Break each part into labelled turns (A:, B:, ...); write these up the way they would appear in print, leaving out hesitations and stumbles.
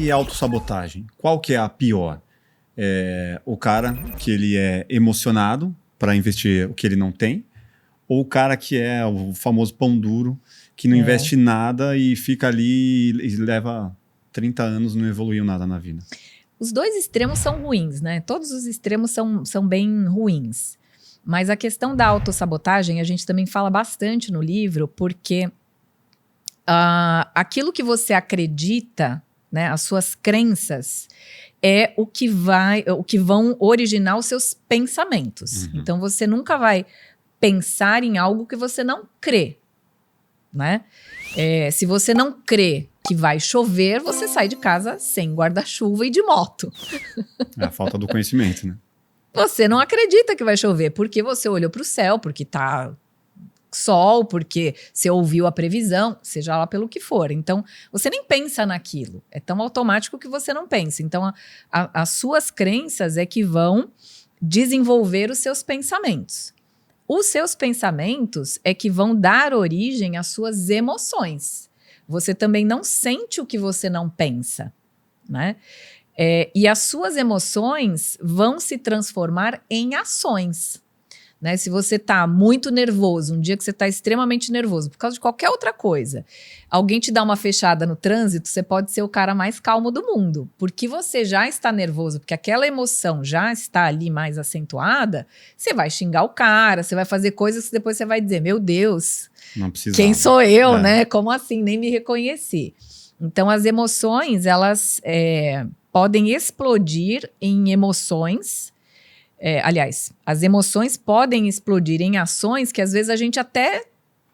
A: e autossabotagem, qual que é a pior? O cara que ele é emocionado para investir o que ele não tem, ou o cara que é o famoso pão duro, que não investe nada e fica ali e leva 30 anos e não evoluiu nada na vida?
B: Os dois extremos são ruins, né? Todos os extremos são bem ruins. Mas a questão da autossabotagem, a gente também fala bastante no livro, porque aquilo que você acredita, né, as suas crenças, é o que vão originar os seus pensamentos.
A: Uhum.
B: Então, você nunca vai pensar em algo que você não crê, né? Se você não crê que vai chover, você sai de casa sem guarda-chuva e de moto.
A: É a falta do conhecimento, né?
B: Você não acredita que vai chover, porque você olhou para o céu, porque tá sol, porque você ouviu a previsão, seja lá pelo que for. Então, você nem pensa naquilo. É tão automático que você não pensa. Então, as suas crenças é que vão desenvolver os seus pensamentos. Os seus pensamentos é que vão dar origem às suas emoções. Você também não sente o que você não pensa, né? E as suas emoções vão se transformar em ações, né? Se você está muito nervoso, um dia que você está extremamente nervoso, por causa de qualquer outra coisa, alguém te dá uma fechada no trânsito, você pode ser o cara mais calmo do mundo, porque você já está nervoso, porque aquela emoção já está ali mais acentuada, você vai xingar o cara, você vai fazer coisas que depois você vai dizer, meu Deus,
A: Não precisava.
B: Quem sou eu, né? Como assim? Nem me reconheci. Então, as emoções, elas podem explodir em emoções. Aliás, as emoções podem explodir em ações que às vezes a gente até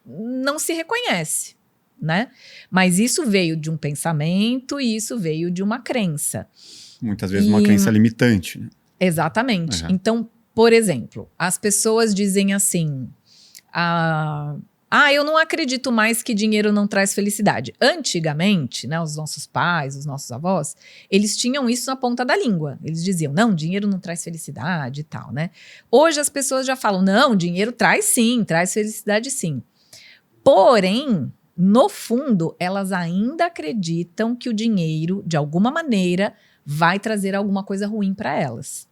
B: não se reconhece, né? Mas isso veio de um pensamento e isso veio de uma crença.
A: Muitas vezes uma crença limitante, né?
B: Exatamente. Então, por exemplo, as pessoas dizem assim... eu não acredito mais que dinheiro não traz felicidade. Antigamente, né, os nossos pais, os nossos avós, eles tinham isso na ponta da língua. Eles diziam, não, dinheiro não traz felicidade e tal, né? Hoje as pessoas já falam, não, dinheiro traz sim, traz felicidade sim. Porém, no fundo, elas ainda acreditam que o dinheiro, de alguma maneira, vai trazer alguma coisa ruim para elas.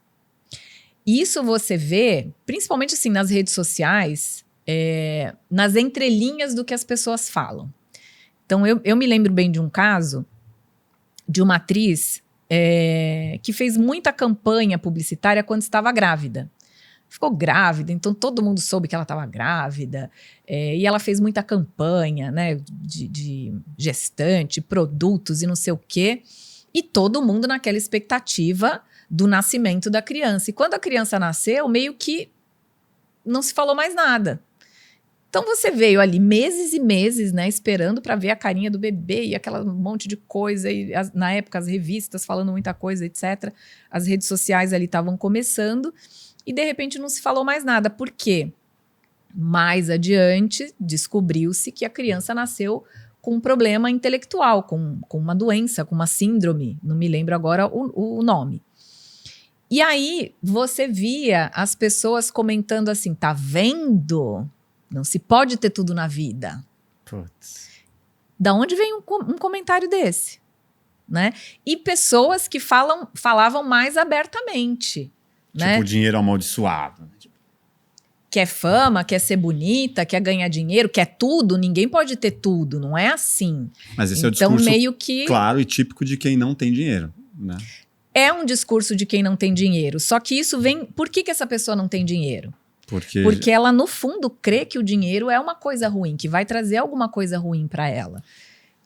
B: Isso você vê, principalmente assim, nas redes sociais... nas entrelinhas do que as pessoas falam. Então, eu me lembro bem de um caso de uma atriz que fez muita campanha publicitária quando estava grávida. Ficou grávida, então todo mundo soube que ela estava grávida, e ela fez muita campanha, né, de gestante, produtos e não sei o quê, e todo mundo naquela expectativa do nascimento da criança. E quando a criança nasceu, meio que não se falou mais nada. Então você veio ali meses e meses, né, esperando para ver a carinha do bebê e aquela monte de coisa, e na época as revistas falando muita coisa, etc. As redes sociais ali estavam começando e de repente não se falou mais nada. Por quê? Mais adiante descobriu-se que a criança nasceu com um problema intelectual, com uma doença, com uma síndrome, não me lembro agora o nome. E aí você via as pessoas comentando assim, tá vendo? Não se pode ter tudo na vida.
A: Putz.
B: Da onde vem um comentário desse? Né? E pessoas que falavam mais abertamente.
A: Tipo,
B: né?
A: o dinheiro amaldiçoado.
B: Quer fama, quer ser bonita, quer ganhar dinheiro, quer tudo, ninguém pode ter tudo, não é assim.
A: Mas esse
B: então,
A: é o discurso
B: meio que
A: claro e típico de quem não tem dinheiro, né?
B: É um discurso de quem não tem dinheiro, só que isso vem... Por que essa pessoa não tem dinheiro? Porque ela, no fundo, crê que o dinheiro é uma coisa ruim, que vai trazer alguma coisa ruim para ela.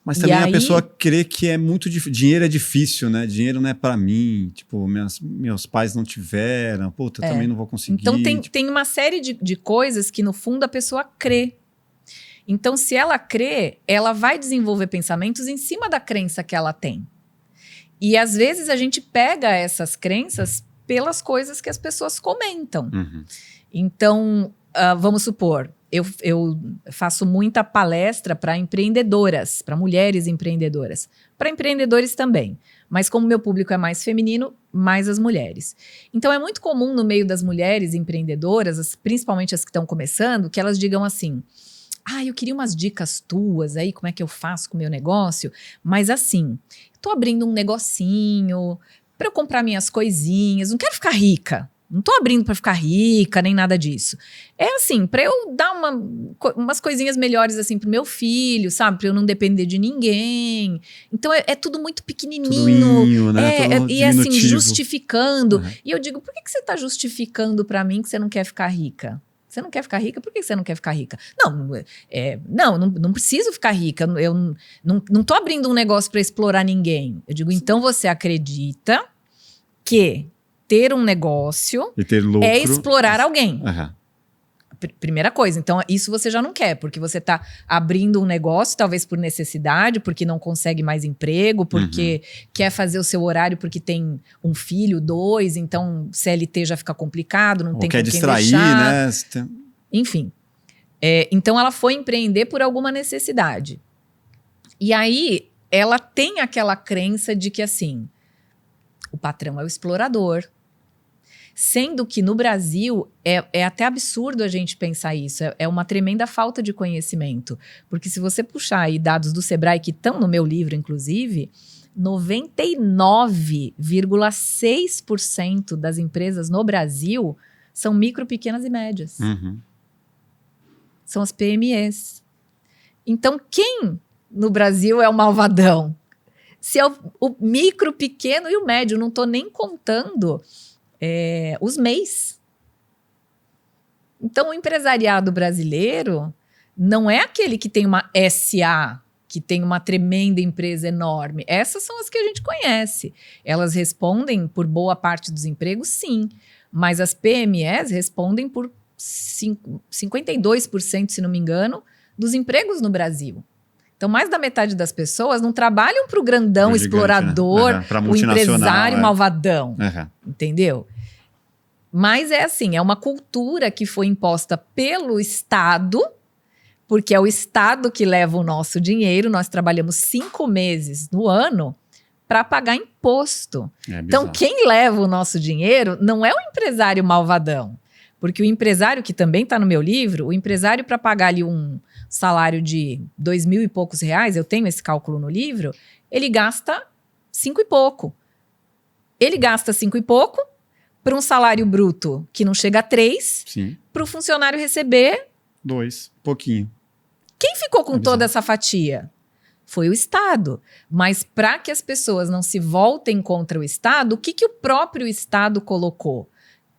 A: Mas também a pessoa crê que é muito difícil. Dinheiro é difícil, né? Dinheiro não é para mim. Tipo, meus pais não tiveram. Puta, eu também não vou conseguir.
B: Então, tem uma série de coisas que, no fundo, a pessoa crê. Então, se ela crê, ela vai desenvolver pensamentos em cima da crença que ela tem. E, às vezes, a gente pega essas crenças pelas coisas que as pessoas comentam.
A: Uhum.
B: Então, vamos supor, eu faço muita palestra para empreendedoras, para mulheres empreendedoras, para empreendedores também, mas como meu público é mais feminino, mais as mulheres. Então, é muito comum no meio das mulheres empreendedoras, principalmente as que estão começando, que elas digam assim, eu queria umas dicas tuas aí, como é que eu faço com o meu negócio, mas assim, tô abrindo um negocinho para eu comprar minhas coisinhas, não quero ficar rica. Não tô abrindo para ficar rica, nem nada disso. É assim, para eu dar umas coisinhas melhores assim pro meu filho, sabe? Para eu não depender de ninguém. Então é tudo muito pequenininho.
A: Né?
B: E assim, justificando.
A: Uhum.
B: E eu digo, por que você tá justificando para mim que você não quer ficar rica? Você não quer ficar rica? Por que você não quer ficar rica? Não preciso ficar rica. Eu não tô abrindo um negócio para explorar ninguém. Eu digo, então você acredita que ter um negócio
A: e ter lucro
B: é explorar alguém.
A: Uhum.
B: Primeira coisa. Então, isso você já não quer, porque você está abrindo um negócio, talvez por necessidade, porque não consegue mais emprego, porque quer fazer o seu horário porque tem um filho, 2, então CLT já fica complicado, não
A: ou
B: tem
A: quer
B: com quem
A: distrair,
B: deixar.
A: né?
B: Enfim. Então, ela foi empreender por alguma necessidade. E aí, ela tem aquela crença de que, assim, o patrão é o explorador. Sendo que no Brasil é até absurdo a gente pensar isso. É uma tremenda falta de conhecimento. Porque se você puxar aí dados do Sebrae, que estão no meu livro, inclusive, 99,6% das empresas no Brasil são micro, pequenas e médias.
A: Uhum.
B: São as PMEs. Então, quem no Brasil é o malvadão? Se é o micro, pequeno e o médio. Não estou nem contando os MEIs. Então, o empresariado brasileiro não é aquele que tem uma SA, que tem uma tremenda empresa enorme. Essas são as que a gente conhece. Elas respondem por boa parte dos empregos, sim. Mas as PMEs respondem por 52%, se não me engano, dos empregos no Brasil. Então, mais da metade das pessoas não trabalham para o grandão explorador,
A: né?
B: O empresário malvadão. Entendeu? Mas é assim, é uma cultura que foi imposta pelo Estado, porque é o Estado que leva o nosso dinheiro. Nós trabalhamos 5 meses no ano para pagar imposto. Então, quem leva o nosso dinheiro não é o empresário malvadão. Porque o empresário, que também está no meu livro, o empresário, para pagar ali um salário de 2.000 e poucos reais, eu tenho esse cálculo no livro, ele gasta 5 e pouco. Ele gasta 5 e pouco para um salário bruto que não chega a 3, para o funcionário receber
A: 2, pouquinho.
B: Quem ficou com toda essa fatia? Foi o Estado. Mas para que as pessoas não se voltem contra o Estado, o que o próprio Estado colocou?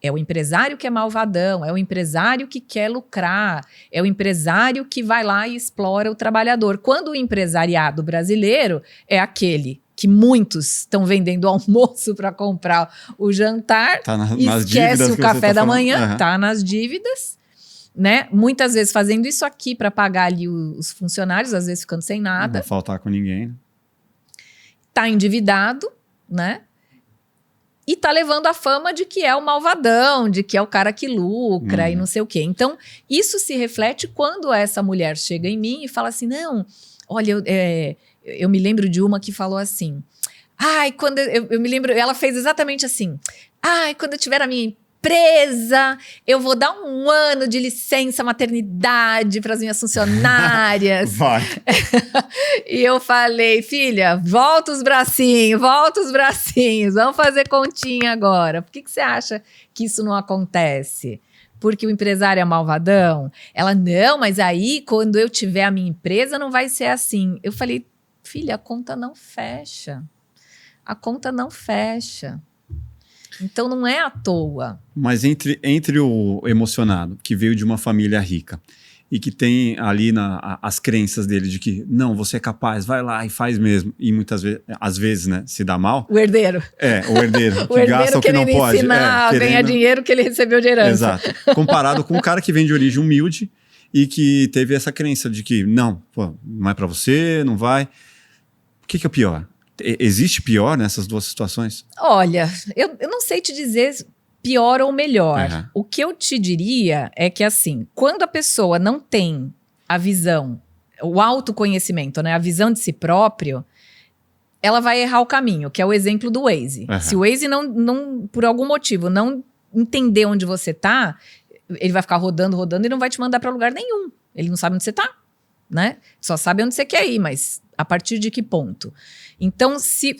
B: É o empresário que é malvadão, é o empresário que quer lucrar, é o empresário que vai lá e explora o trabalhador. Quando o empresariado brasileiro é aquele que muitos estão vendendo almoço para comprar o jantar, esquece o café da manhã, está nas dívidas, né? Muitas vezes fazendo isso aqui para pagar ali os funcionários, às vezes ficando sem nada.
A: Não vai faltar com ninguém.
B: Está endividado, né? E tá levando a fama de que é o malvadão, de que é o cara que lucra e não sei o quê. Então, isso se reflete quando essa mulher chega em mim e fala assim, não, olha, eu me lembro de uma que falou assim, quando eu me lembro, ela fez exatamente assim, quando eu tiver a minha empresa, eu vou dar 1 ano de licença maternidade para as minhas funcionárias.
A: Vai.
B: E eu falei, filha, volta os bracinhos, vamos fazer continha agora. Por que você acha que isso não acontece? Porque o empresário é malvadão? Ela, não, mas aí quando eu tiver a minha empresa não vai ser assim. Eu falei, filha, a conta não fecha. A conta não fecha. Então não é à toa.
A: Mas entre o emocionado, que veio de uma família rica, e que tem ali as crenças dele de que, não, você é capaz, vai lá e faz mesmo. E muitas vezes, às vezes, né, se dá mal.
B: O herdeiro.
A: O herdeiro. Que gasta o que não pode.
B: Ensinar a ganhar dinheiro que ele recebeu de herança.
A: Exato. Comparado com um cara que vem de origem humilde e que teve essa crença de que, não, não é pra você, não vai. O que é o pior? Existe pior nessas duas situações?
B: Olha, eu não sei te dizer pior ou melhor. O que eu te diria é que, assim, quando a pessoa não tem a visão, o autoconhecimento, né, a visão de si próprio, ela vai errar o caminho, que é o exemplo do Waze. Se o Waze não, por algum motivo, não entender onde você tá, ele vai ficar rodando e não vai te mandar para lugar nenhum. Ele não sabe onde você tá. né? Só sabe onde você quer ir, mas a partir de que ponto? Então, se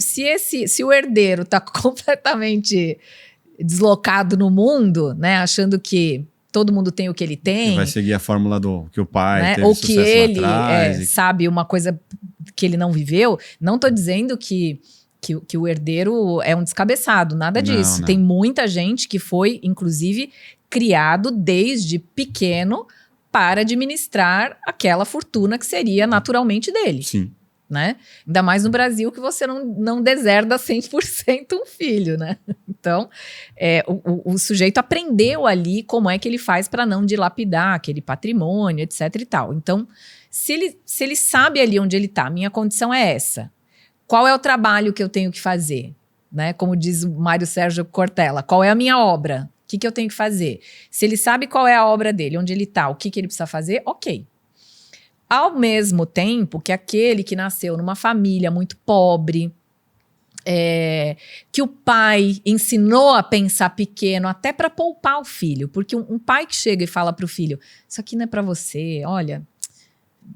B: o herdeiro está completamente deslocado no mundo, né? Achando que todo mundo tem o que ele tem.
A: Ele vai seguir a fórmula do que o pai
B: né?
A: teve
B: Ou
A: sucesso
B: que ele
A: lá atrás.
B: sabe uma coisa que ele não viveu. Não estou dizendo que o herdeiro é um descabeçado, nada disso.
A: Não.
B: Tem muita gente que foi, inclusive, criado desde pequeno para administrar aquela fortuna que seria naturalmente dele.
A: Sim.
B: Né? Ainda mais no Brasil, que você não deserda 100% um filho, né? Então, o sujeito aprendeu ali como é que ele faz para não dilapidar aquele patrimônio, etc e tal. Então, se ele sabe ali onde ele está, minha condição é essa. Qual é o trabalho que eu tenho que fazer? Né? Como diz o Mário Sérgio Cortella, qual é a minha obra? O que eu tenho que fazer? Se ele sabe qual é a obra dele, onde ele está, o que ele precisa fazer, ok. Ao mesmo tempo que aquele que nasceu numa família muito pobre, que o pai ensinou a pensar pequeno até para poupar o filho, porque um pai que chega e fala para o filho, isso aqui não é para você, olha,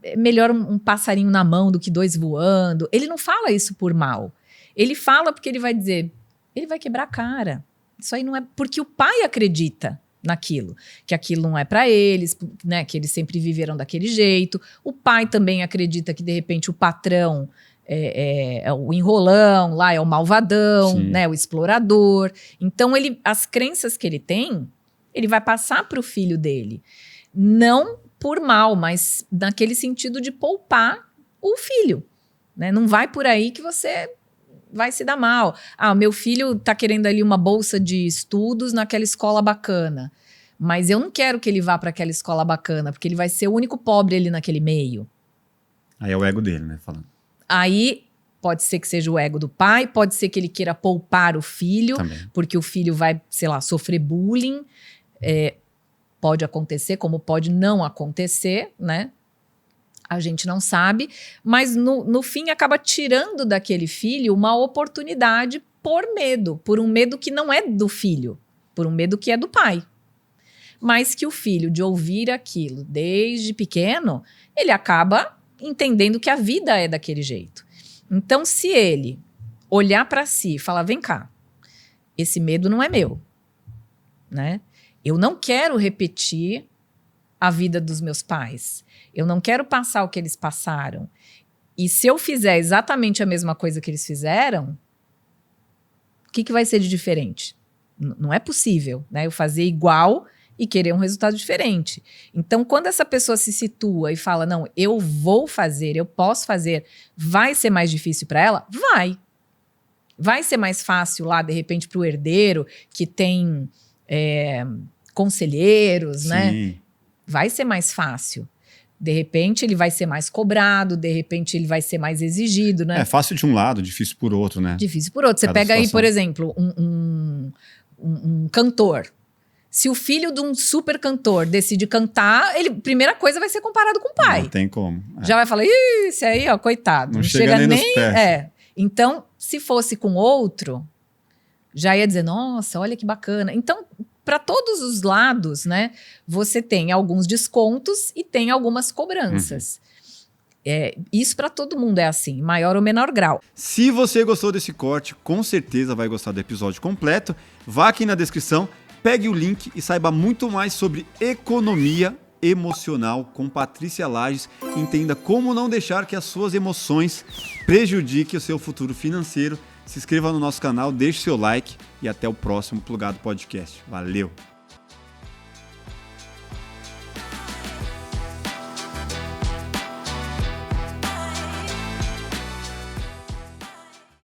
B: é melhor um passarinho na mão do que 2 voando. Ele não fala isso por mal, ele fala porque ele vai dizer, ele vai quebrar a cara, isso aí não é, porque o pai acredita naquilo, que aquilo não é para eles, né, que eles sempre viveram daquele jeito. O pai também acredita que de repente o patrão é o enrolão, lá é o malvadão, né, o explorador. Então as crenças que ele tem, ele vai passar para o filho dele, não por mal, mas naquele sentido de poupar o filho, né? Não vai por aí que você vai se dar mal. Ah, o meu filho tá querendo ali uma bolsa de estudos naquela escola bacana, mas eu não quero que ele vá para aquela escola bacana, porque ele vai ser o único pobre ali naquele meio.
A: Aí é o ego dele, né? Falando.
B: Aí pode ser que seja o ego do pai, pode ser que ele queira poupar o filho,
A: também.
B: Porque o filho vai, sei lá, sofrer bullying. Pode acontecer, como pode não acontecer, né? A gente não sabe, mas no fim acaba tirando daquele filho uma oportunidade por um medo que não é do filho, por um medo que é do pai. Mas que o filho, de ouvir aquilo desde pequeno, ele acaba entendendo que a vida é daquele jeito. Então, se ele olhar para si e falar, vem cá, esse medo não é meu, né? Eu não quero repetir a vida dos meus pais. Eu não quero passar o que eles passaram. E se eu fizer exatamente a mesma coisa que eles fizeram, o que vai ser de diferente? Não é possível, né? Eu fazer igual e querer um resultado diferente. Então, quando essa pessoa se situa e fala, não, eu vou fazer, eu posso fazer, vai ser mais difícil para ela? Vai. Vai ser mais fácil lá, de repente, para o herdeiro que tem conselheiros,
A: Sim.
B: né? Vai ser mais fácil. De repente, ele vai ser mais cobrado, de repente, ele vai ser mais exigido, né?
A: É fácil de um lado, difícil por outro, né?
B: Difícil por outro. Você
A: Cada
B: pega aí,
A: situação.
B: por exemplo, um cantor. Se o filho de um super cantor decide cantar, primeira coisa vai ser comparado com o pai.
A: Não tem como.
B: Já vai falar, ih, esse aí, ó, coitado.
A: Não chega nem nos pés.
B: Então, se fosse com outro, já ia dizer, nossa, olha que bacana. Então, para todos os lados, né, você tem alguns descontos e tem algumas cobranças. Isso para todo mundo é assim, maior ou menor grau.
A: Se você gostou desse corte, com certeza vai gostar do episódio completo. Vá aqui na descrição, pegue o link e saiba muito mais sobre economia emocional com Patrícia Lages. Entenda como não deixar que as suas emoções prejudiquem o seu futuro financeiro. Se inscreva no nosso canal, deixe seu like e até o próximo Plugado Podcast. Valeu!